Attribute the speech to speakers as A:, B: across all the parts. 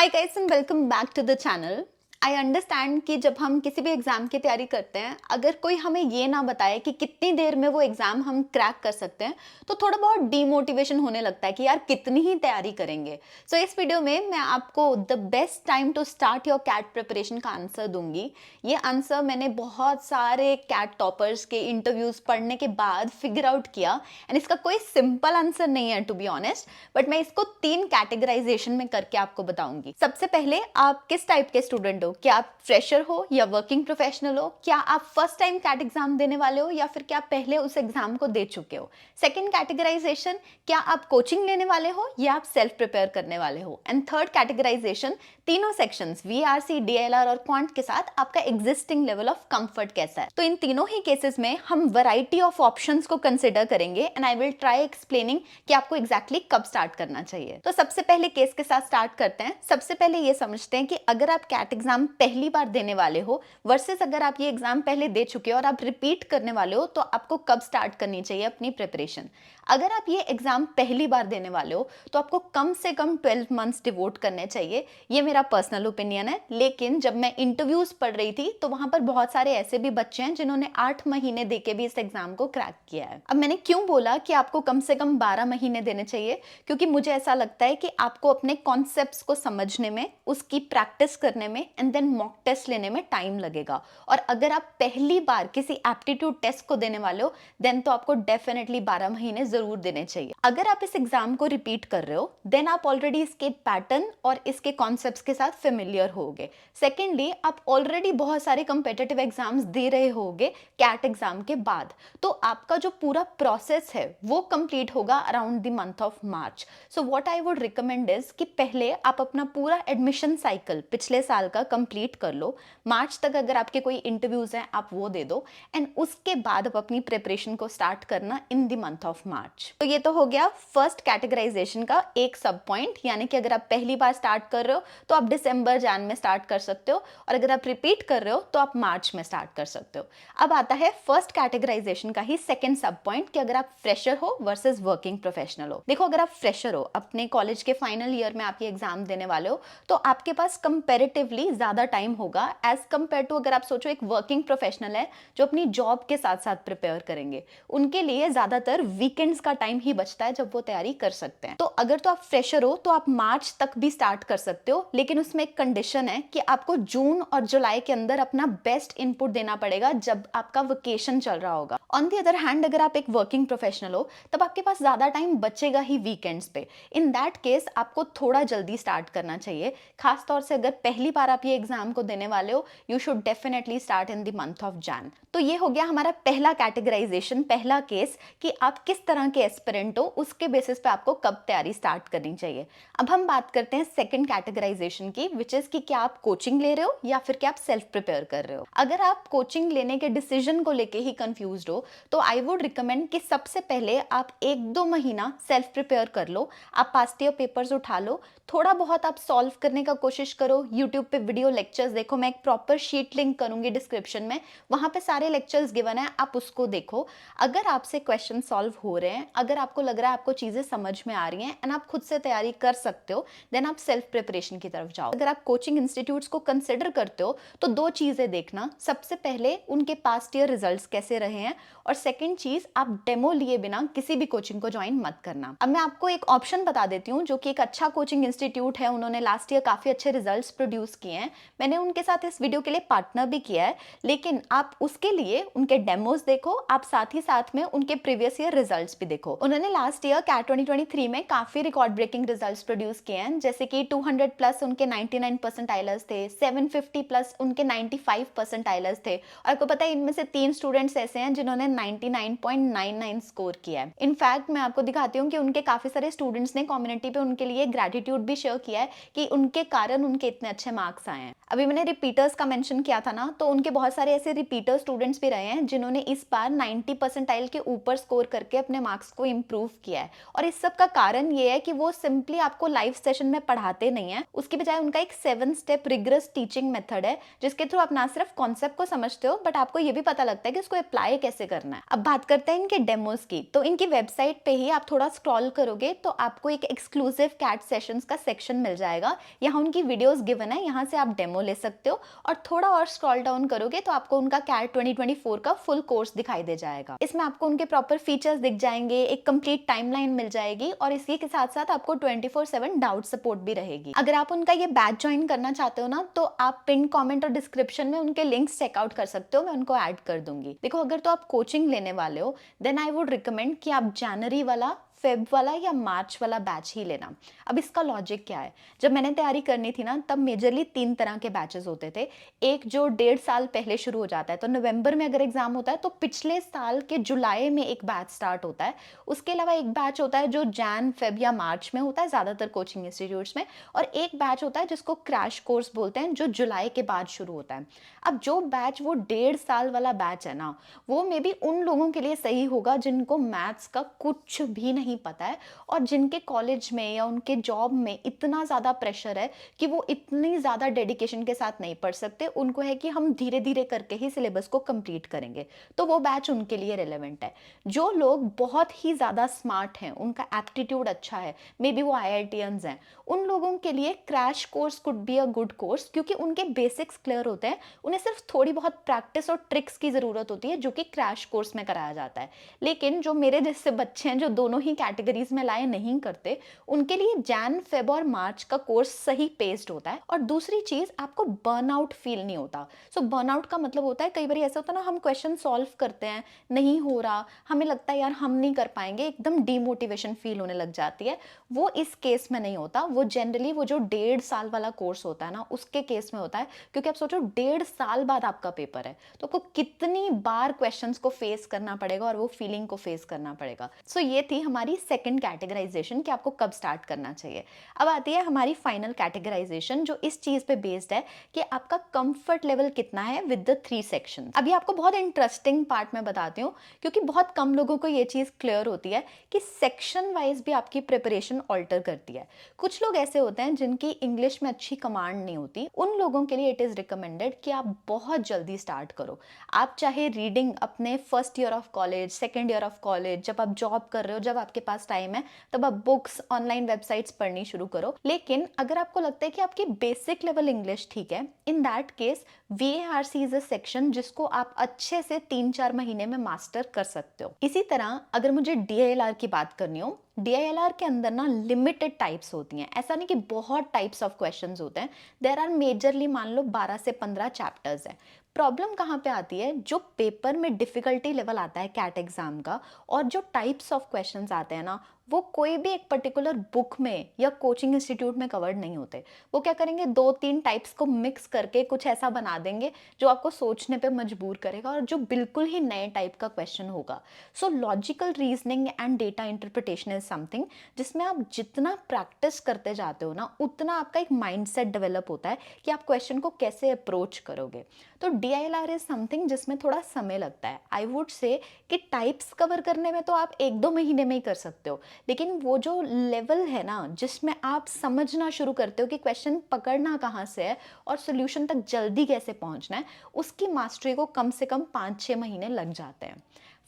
A: Hi guys and welcome back to the channel. I understand कि जब हम किसी भी एग्ज़ाम की तैयारी करते हैं, अगर कोई हमें ये ना बताए कि कितनी देर में वो एग्ज़ाम हम क्रैक कर सकते हैं, तो थोड़ा बहुत डीमोटिवेशन होने लगता है कि यार कितनी ही तैयारी करेंगे। सो इस वीडियो में मैं आपको the best time to start your CAT preparation का आंसर दूंगी। ये आंसर मैंने बहुत सारे कैट टॉपर्स के इंटरव्यूज़ पढ़ने के बाद फिगर आउट किया एंड इसका कोई सिंपल आंसर नहीं है टू बी ऑनेस्ट, बट मैं इसको 3 कैटेगराइजेशन में करके आपको बताऊंगी। सबसे पहले, आप किस टाइप के स्टूडेंट हो? क्या आप फ्रेशर हो या वर्किंग प्रोफेशनल हो? क्या आप फर्स्ट टाइम कैट एग्जाम देने वाले हो या फिर क्या पहले उस एग्जाम को दे चुके हो? सेकंड कैटेगराइजेशन, क्या आप कोचिंग लेने वाले हो या आप सेल्फ प्रिपेयर करने वाले हो? एंड थर्ड कैटेगराइजेशन, तीनों सेक्शंस वीआरसी, डीएलआर और क्वांट के साथ आपका एग्जिस्टिंग लेवल ऑफ कंफर्ट कैसा है। तो इन तीनों ही केसेस में हम वैरायटी ऑफ ऑप्शंस को कंसिडर करेंगे and I will try explaining कि आपको एग्जैक्टली कब स्टार्ट करना चाहिए। तो सबसे पहले केस के साथ स्टार्ट करते हैं। सबसे पहले ये समझते हैं कि अगर आप कैट एग्जाम पहली बार देने वाले हो वर्सेस अगर आप ये एग्जाम पहले दे चुके हो और आप रिपीट करने वाले हो, तो आपको कब स्टार्ट करनी चाहिए अपनी प्रिपरेशन। अगर आप ये एग्जाम पहली बार देने वाले हो तो आपको कम से कम 12 मंथ्स डिवोट करने चाहिए। ये मेरा पर्सनल ओपिनियन है, लेकिन जब मैं इंटरव्यूज पढ़ रही थी तो वहां पर बहुत सारे ऐसे भी बच्चे हैं जिन्होंने 8 महीने देके भी इस एग्जाम को क्रैक किया है। अब मैंने क्यों बोला कि आपको कम से कम 12 महीने देने चाहिए, क्योंकि मुझे ऐसा लगता है कि आपको अपने कॉन्सेप्ट्स को समझने में, उसकी प्रैक्टिस करने में एंड देन मॉक टेस्ट लेने में टाइम लगेगा। और अगर आप पहली बार किसी एप्टीट्यूड टेस्ट को देने वाले हो देन तो आपको डेफिनेटली 12 महीने जरूर देने चाहिए। अगर आप इस एग्जाम को रिपीट कर रहे हो देन आप ऑलरेडी इसके पैटर्न और इसके कॉन्सेप्ट्स के साथ फेमिलियर होगे। सेकेंडली, आप ऑलरेडी बहुत सारे कंपेटिटिव एग्जाम्स दे रहे होगे कैट एग्जाम के बाद, तो आपका जो पूरा प्रोसेस है वो कंप्लीट होगा around the month of March. So what I would recommend is कि पहले आप अपना पूरा एडमिशन साइकिल पिछले साल का कंप्लीट कर लो। मार्च तक अगर आपके कोई इंटरव्यूज हैं आप वो दे दो एंड उसके बाद आप अपनी प्रिपरेशन को स्टार्ट करना in the month of March. तो ये तो हो गया फर्स्ट कैटेगराइजेशन का एक सब पॉइंट, यानी कि अगर आप पहली बार स्टार्ट कर रहे हो तो आप दिसंबर जैन में स्टार्ट कर सकते हो और अगर आप रिपीट कर रहे हो तो आप मार्च में स्टार्ट कर सकते हो। अब आता है फर्स्ट कैटेगराइजेशन का ही सेकंड सब पॉइंट कि अगर आप फ्रेशर हो वर्सेस वर्किंग प्रोफेशनल हो। देखो, अगर आप फ्रेशर हो, अपने कॉलेज के फाइनल ईयर में आप ये एग्जाम देने वाले हो, तो आपके पास कंपेरेटिवली ज्यादा टाइम होगा एज कंपेयर टू अगर आप सोचो एक वर्किंग प्रोफेशनल है जो अपनी जॉब के साथ साथ प्रिपेयर करेंगे। उनके लिए ज्यादातर वीकेंड्स का टाइम ही बचता है जब वो तैयारी कर सकते हैं। तो अगर तो आप फ्रेशर हो तो आप मार्च तक भी स्टार्ट कर सकते हो, लेकिन उसमें एक कंडीशन है कि आपको जून और जुलाई के अंदर अपना बेस्ट इनपुट देना पड़ेगा जब आपका वेकेशन चल रहा होगा। ऑन द अदर हैंड, अगर आप एक वर्किंग प्रोफेशनल हो तब आपके पास ज्यादा टाइम बचेगा ही वीकेंड्स पे। इन दैट केस आपको थोड़ा जल्दी स्टार्ट करना चाहिए। खासतौर से अगर पहली बार आप ये एग्जाम को देने वाले हो, you should definitely start in the month of Jain. तो ये हो गया हमारा पहला कैटेगराइजेशन, पहला केस कि आप किस तरह के एस्पिरेंट हो, उसके बेसिस पे आपको कब तैयारी स्टार्ट करनी चाहिए। अब हम बात करते हैं सेकंड कैटेगराइजेशन की, विच इज कि क्या आप कोचिंग ले रहे हो या फिर क्या आप सेल्फ प्रिपेयर कर रहे हो। अगर आप कोचिंग लेने के डिसीजन को लेके ही कंफ्यूज्ड हो तो आई वुड रिकमेंड कि सबसे पहले आप 1-2 महीना सेल्फ प्रिपेयर कर लो। आप पास्ट ईयर पेपर्स उठा लो, थोड़ा बहुत आप सॉल्व करने का कोशिश करो, यूट्यूब पे वीडियो लेक्चर्स देखो। मैं एक प्रॉपर शीट लिंक करूंगी डिस्क्रिप्शन में, वहां पे सारे लेक्चर्स गिवन है, आप उसको देखो। अगर आपसे क्वेश्चन सॉल्व हो रहे हैं, अगर आपको लग रहा है आपको चीजें समझ में आ रही हैं एंड आप खुद से तैयारी कर सकते हो, देन आप सेल्फ प्रिपरेशन की तरफ जाओ। अगर आप कोचिंग इंस्टीट्यूट्स को कंसिडर करते हो तो 2 चीजें देखना। सबसे पहले उनके पास्ट ईयर रिजल्ट्स कैसे रहे हैं, और सेकंड चीज, आप डेमो लिए बिना किसी भी कोचिंग को ज्वाइन मत करना। अब मैं आपको एक ऑप्शन बता देती हूँ जो कि एक अच्छा कोचिंग इंस्टीट्यूट है, उन्होंने लास्ट ईयर काफी अच्छे रिजल्ट्स प्रोड्यूस किए हैं। मैंने उनके साथ इस वीडियो के लिए पार्टनर भी किया है, लेकिन आप उसके लिए उनके डेमोज देखो, आप साथ ही साथ में उनके प्रीवियस ईयर रिजल्ट्स भी देखो। उन्होंने लास्ट ईयर कैट 2023 में काफी रिकॉर्ड ब्रेकिंग रिजल्ट्स प्रोड्यूस किए हैं, जैसे कि 200 प्लस उनके 99 परसेंटाइलर्स थे, 750 प्लस उनके 95 परसेंटाइलर्स थे, और आपको पता है इनमें से 3 स्टूडेंट्स ऐसे हैं जिन्होंने 99.99 स्कोर किया है। इनफैक्ट मैं आपको दिखाती हूँ कि उनके काफी सारे स्टूडेंट्स ने कम्युनिटी पे उनके लिए ग्रेटिट्यूड भी शेयर किया है कि उनके कारण उनके इतने अच्छे मार्क्स आए हैं। अभी मैंने रिपीटर्स का मेंशन किया था ना, तो उनके बहुत सारे ऐसे रिपीटर स्टूडेंट्स भी रहे हैं जिन्होंने इस बार 90 परसेंटाइल के ऊपर स्कोर करके अपने मार्क्स को इम्प्रूव किया है। और इस सब का कारण ये है कि वो सिंपली आपको लाइव सेशन में पढ़ाते नहीं है, उसकी बजाय उनका एक 7 स्टेप रिगरस टीचिंग मेथड है जिसके थ्रू आप ना सिर्फ कॉन्सेप्ट को समझते हो बट आपको ये भी पता लगता है कि उसको अप्लाई कैसे करना है। अब बात करते हैं इनके डेमोज की। तो इनकी वेबसाइट पे ही आप थोड़ा स्क्रॉल करोगे तो आपको एक एक्सक्लूसिव कैट सेशंस का सेक्शन मिल जाएगा। यहाँ उनकी वीडियोस गिवन है, यहाँ से आप डेमो ले सकते हो। और थोड़ा और स्क्रॉल डाउन करोगे तो आपको उनका कैट 2024 का फुल कोर्स दिखाई दे जाएगा। इसमें आपको उनके प्रॉपर फीचर्स दिख जाएंगे, एक कंप्लीट टाइमलाइन मिल जाएगी और इसी के साथ साथ आपको 24/7 डाउट सपोर्ट भी रहेगी। अगर आप उनका ये बैच ज्वाइन करना चाहते हो ना, तो आप पिन कमेंट और डिस्क्रिप्शन में उनके लिंक्स चेकआउट कर सकते हो, मैं उनको ऐड कर दूंगी। देखो, अगर तो आप कोचिंग लेने वाले हो देन आई वुड रिकमेंड कि आप जनवरी वाला, फेब वाला या मार्च वाला बैच ही लेना। अब इसका लॉजिक क्या है, जब मैंने तैयारी करनी थी ना तब मेजरली 3 तरह के बैचेस होते थे। एक जो 1.5 साल पहले शुरू हो जाता है, तो नवंबर में अगर एग्जाम होता है तो पिछले साल के जुलाई में एक बैच स्टार्ट होता है। उसके अलावा एक बैच होता है जो जैन, फेब या मार्च में होता है ज़्यादातर कोचिंग इंस्टीट्यूट्स में। और एक बैच होता है जिसको क्रैश कोर्स बोलते हैं, जो जुलाई के बाद शुरू होता है। अब जो बैच वो 1.5 साल वाला बैच है ना, वो मे बी उन लोगों के लिए सही होगा जिनको मैथ्स का कुछ भी नहीं पता है और जिनके कॉलेज में या उनके जॉब में इतना ज़्यादा प्रेशर है कि वो इतनी ज़्यादा डेडिकेशन के साथ नहीं पढ़ सकते। उनको है कि हम धीरे धीरे करके ही सिलेबस को कंप्लीट करेंगे, तो वो बैच उनके लिए रिलेवेंट है। जो लोग बहुत ही ज़्यादा स्मार्ट हैं, उनका एप्टीट्यूड अच्छा है, मे बी वो IITians हैं, उन लोगों के लिए crash course could be a good course, क्योंकि उनके बेसिक्स क्लियर होते हैं। उन्हें सिर्फ थोड़ी बहुत प्रैक्टिस और ट्रिक्स की ज़रूरत होती है जो कि क्रैश कोर्स में कराया जाता है। लेकिन जो मेरे जैसे बच्चे हैं जो दोनों ही कैटेगरीज में लाए नहीं करते, उनके लिए जैन, फेब और मार्च का कोर्स सही पेस्ड होता है। और दूसरी चीज़, आपको बर्नआउट फील नहीं होता। सो बर्नआउट का मतलब होता है, कई बार ऐसा होता है ना, हम क्वेश्चन सॉल्व करते हैं, नहीं हो रहा, हमें लगता है यार हम नहीं कर पाएंगे, एकदम डीमोटिवेशन फील होने लग जाती है। वो इस केस में नहीं होता। वो जनरली वो जो 1.5 साल वाला कोर्स होता है ना, उसके केस में होता है। क्योंकि आप सोचो 1.5 साल बाद आपका पेपर है, तो आपको कितनी बार क्वेश्चंस को फेस करना पड़ेगा और वो फीलिंग को फेस करना पड़ेगा। सो ये थी हमारी सेकंड कैटेगराइजेशन कि आपको कब स्टार्ट करना चाहिए। अब आती है हमारी फाइनल कैटेगराइजेशन जो इस चीज पे बेस्ड है कि आपका कंफर्ट लेवल कितना है विद द 3 सेक्शन। अभी आपको बहुत इंटरेस्टिंग पार्ट में बताती हूँ, क्योंकि बहुत कम लोगों को ये चीज क्लियर होती है कि सेक्शन वाइज भी आपकी प्रिपरेशन ऑल्टर करती है। कुछ लोग ऐसे होते हैं जिनकी इंग्लिश में अच्छी कमांड नहीं होती, उन लोगों के लिए इट इज रिकमेंडेड कि आप बहुत जल्दी स्टार्ट करो। आप चाहे रीडिंग अपने first year of college, second year of college, जब आप जॉब कर रहे हो, जब आपके पास टाइम है, तब आप बुक्स, ऑनलाइन वेबसाइट्स पढ़नी शुरू करो। लेकिन अगर आपको लगता है कि आपकी बेसिक लेवल इंग्लिश ठीक है, in that case VARC is a section जिसको आप अच्छे से 3-4 महीने में मास्टर कर सकते हो। इसी तरह अगर मुझे DILR की बात करनी हो, DILR के अंदर ना लिमिटेड टाइप्स होती हैं। ऐसा नहीं कि बहुत टाइप्स ऑफ क्वेश्चंस होते हैं। देयर आर मेजरली मान लो 12 से 15 चैप्टर्स है। प्रॉब्लम कहाँ पे आती है, जो पेपर में डिफिकल्टी लेवल आता है कैट एग्जाम का, और जो टाइप्स ऑफ क्वेश्चंस आते हैं ना, वो कोई भी एक पर्टिकुलर बुक में या कोचिंग इंस्टीट्यूट में कवर्ड नहीं होते। वो क्या करेंगे, 2-3 टाइप्स को मिक्स करके कुछ ऐसा बना देंगे जो आपको सोचने पे मजबूर करेगा और जो बिल्कुल ही नए टाइप का क्वेश्चन होगा। सो logical reasoning and data interpretation is something जिसमें आप जितना प्रैक्टिस करते जाते हो ना, उतना आपका एक माइंडसेट डेवलप होता है कि आप क्वेश्चन को कैसे अप्रोच करोगे। तो DILR इज समथिंग जिसमें थोड़ा समय लगता है। आई वुड से कि टाइप्स कवर करने में तो आप 1-2 महीने में ही कर सकते हो, लेकिन वो जो लेवल है ना जिसमें आप समझना शुरू करते हो कि क्वेश्चन पकड़ना कहाँ से है और सोल्यूशन तक जल्दी कैसे पहुंचना है, उसकी मास्टरी को कम से कम 5-6 महीने लग जाते हैं।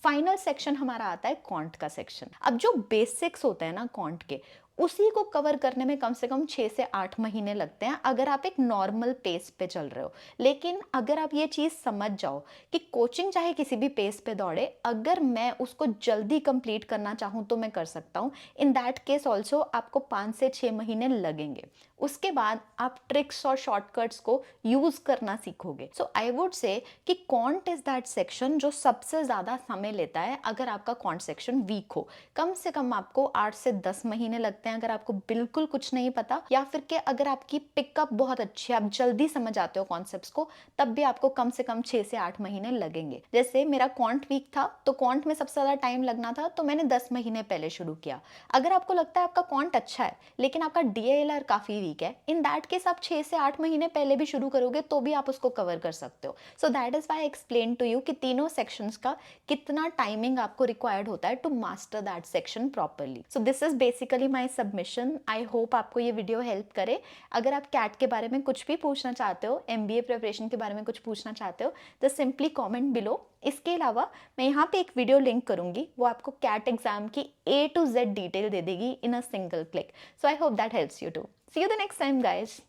A: फाइनल सेक्शन हमारा आता है क्वांट का सेक्शन। अब जो बेसिक्स होते हैं ना क्वांट के, उसी को कवर करने में कम से कम 6 से 8 महीने लगते हैं अगर आप एक नॉर्मल पेस पे चल रहे हो। लेकिन अगर आप ये चीज़ समझ जाओ कि कोचिंग चाहे किसी भी पेस पे दौड़े, अगर मैं उसको जल्दी कंप्लीट करना चाहूँ तो मैं कर सकता हूँ। इन दैट केस ऑल्सो आपको 5 से 6 महीने लगेंगे। उसके बाद आप ट्रिक्स और शॉर्टकट्स को यूज करना सीखोगे। सो आई वुड से कि क्वांट इज दैट सेक्शन जो सबसे ज्यादा समय लेता है अगर आपका क्वांट सेक्शन वीक हो। कम से कम आपको 8 से 10 महीने लगते सकते हैं अगर आपको बिल्कुल कुछ नहीं पता, या फिर कि अगर आपकी पिकअप बहुत अच्छी है, आप जल्दी समझ आते हो कॉन्सेप्ट्स को, तब भी आपको कम से कम 6 से 8 महीने लगेंगे। जैसे मेरा क्वांट वीक था तो क्वांट में सबसे ज़्यादा टाइम लगना था, तो मैंने 10 महीने पहले शुरू किया। अगर आपको लगता है आपका क्वांट अच्छा है लेकिन आपका DILR काफ़ी वीक है, इन दैट केस आप 6 से 8 महीने पहले भी शुरू करोगे तो भी आप उसको कवर कर सकते हो। So that is why I explain to you कि तीनों सेक्शंस का कितना टाइमिंग आपको रिक्वायर्ड होता है to master that section properly. So this is basically my submission. I hope आपको ये वीडियो हेल्प करे। अगर आप कैट के बारे में कुछ भी पूछना चाहते हो, MBA प्रिपरेशन के बारे में कुछ पूछना चाहते हो, तो सिंपली कॉमेंट बिलो। इसके अलावा मैं यहाँ पे एक वीडियो लिंक करूंगी, वो आपको कैट एग्जाम की A to Z डिटेल दे देगी in a single click. So I hope that helps you too. See you the next time guys.